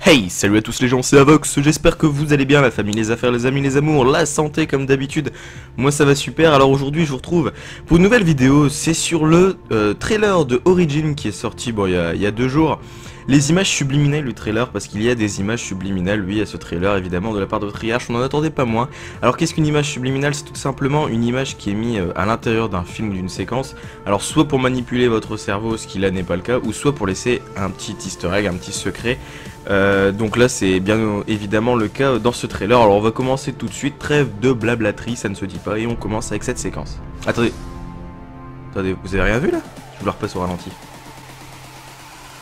Hey, salut à tous les gens, c'est Avox, j'espère que vous allez bien, la famille, les affaires, les amis, les amours, la santé comme d'habitude. Moi ça va super, alors aujourd'hui je vous retrouve pour une nouvelle vidéo, c'est sur le trailer de Origin qui est sorti bon, il y a 2 jours. Les images subliminales du trailer, parce qu'il y a des images subliminales, oui, à ce trailer, évidemment, de la part de Treyarch, on n'en attendait pas moins. Alors qu'est-ce qu'une image subliminale? C'est tout simplement une image qui est mise à l'intérieur d'un film ou d'une séquence, alors soit pour manipuler votre cerveau, ce qui là n'est pas le cas, ou soit pour laisser un petit easter egg, un petit secret. Donc là c'est bien évidemment le cas dans ce trailer. Alors on va commencer tout de suite, trêve de blablaterie, ça ne se dit pas, et on commence avec cette séquence. Attendez, vous avez rien vu là? Je vous la repasse au ralenti.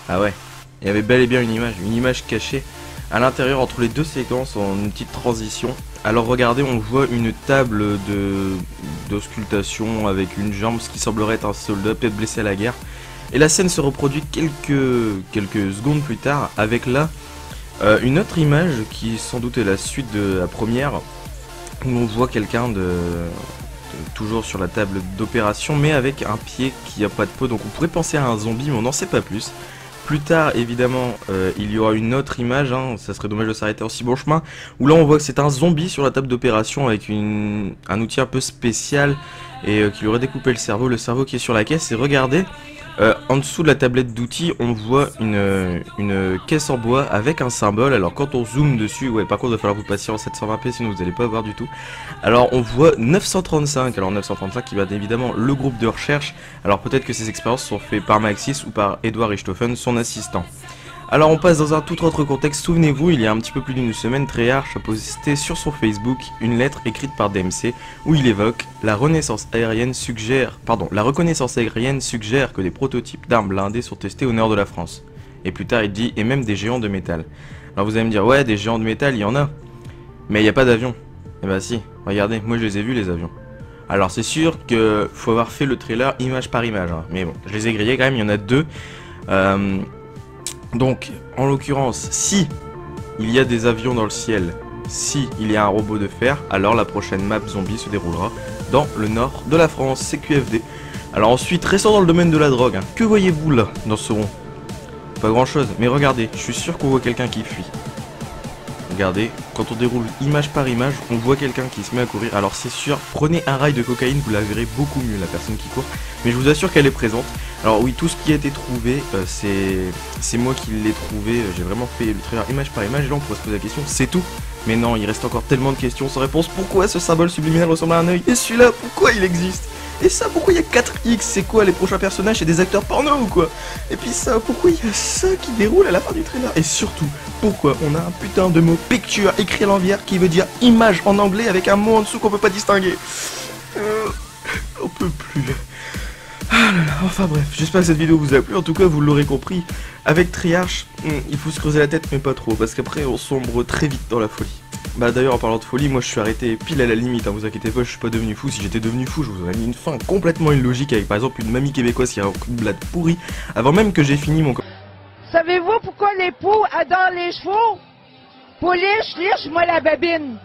Ah ouais, il y avait bel et bien une image cachée à l'intérieur entre les deux séquences en une petite transition. Alors regardez, on voit une table d'auscultation avec une jambe, ce qui semblerait être un soldat peut-être blessé à la guerre. Et la scène se reproduit quelques secondes plus tard avec là une autre image qui sans doute est la suite de la première, où on voit quelqu'un toujours sur la table d'opération mais avec un pied qui a pas de peau, donc on pourrait penser à un zombie mais on n'en sait pas plus. Plus tard évidemment il y aura une autre image, hein, ça serait dommage de s'arrêter en si bon chemin, où là on voit que c'est un zombie sur la table d'opération avec un outil un peu spécial et qui lui aurait découpé le cerveau qui est sur la caisse. Et regardez, en dessous de la tablette d'outils, on voit une caisse en bois avec un symbole. Alors quand on zoome dessus, ouais, par contre il va falloir vous passer en 720p sinon vous n'allez pas voir du tout. Alors on voit 935, alors 935 qui va évidemment le groupe de recherche. Alors peut-être que ces expériences sont faites par Maxis ou par Edouard Richthofen, son assistant. Alors on passe dans un tout autre contexte. Souvenez-vous, il y a un petit peu plus d'une semaine, Treyarch a posté sur son Facebook une lettre écrite par DMC où il évoque la reconnaissance aérienne suggère que des prototypes d'armes blindées sont testés au nord de la France. Et plus tard il dit, et même des géants de métal. Alors vous allez me dire, ouais, des géants de métal, il y en a, mais il n'y a pas d'avions. Eh bah si, regardez, moi je les ai vus les avions. Alors c'est sûr que faut avoir fait le trailer image par image, hein. Mais bon, je les ai grillés quand même, il y en a 2. Donc, en l'occurrence, si il y a des avions dans le ciel, si il y a un robot de fer, alors la prochaine map zombie se déroulera dans le nord de la France, c'est QFD. Alors ensuite, restons dans le domaine de la drogue, hein. Que voyez-vous là, dans ce rond? Pas grand chose, mais regardez, je suis sûr qu'on voit quelqu'un qui fuit. Regardez, quand on déroule image par image, on voit quelqu'un qui se met à courir. Alors c'est sûr, prenez un rail de cocaïne, vous la verrez beaucoup mieux, la personne qui court. Mais je vous assure qu'elle est présente. Alors oui, tout ce qui a été trouvé, c'est moi qui l'ai trouvé. J'ai vraiment fait le trailer image par image. Et là on pourrait se poser la question, c'est tout? Mais non, il reste encore tellement de questions sans réponse. Pourquoi ce symbole subliminal ressemble à un œil? Et celui-là, pourquoi il existe? Et ça, pourquoi il y a 4X? C'est quoi, les prochains personnages? C'est des acteurs porno ou quoi? Et puis ça, pourquoi il y a ça qui déroule à la fin du trailer? Et surtout, pourquoi on a un putain de mot picture écrit à l'envers qui veut dire image en anglais avec un mot en dessous qu'on peut pas distinguer? On peut plus. Ah là là, enfin bref, j'espère que cette vidéo vous a plu. En tout cas, vous l'aurez compris, avec Treyarch, il faut se creuser la tête mais pas trop, parce qu'après on sombre très vite dans la folie. Bah d'ailleurs en parlant de folie, moi je suis arrêté pile à la limite, hein, vous inquiétez pas, je suis pas devenu fou. Si j'étais devenu fou, je vous aurais mis une fin complètement illogique avec par exemple une mamie québécoise qui a un coup de blade pourri avant même que j'ai fini mon... Savez-vous pourquoi les poux adorent les chevaux? Pouliche, liche, moi la babine.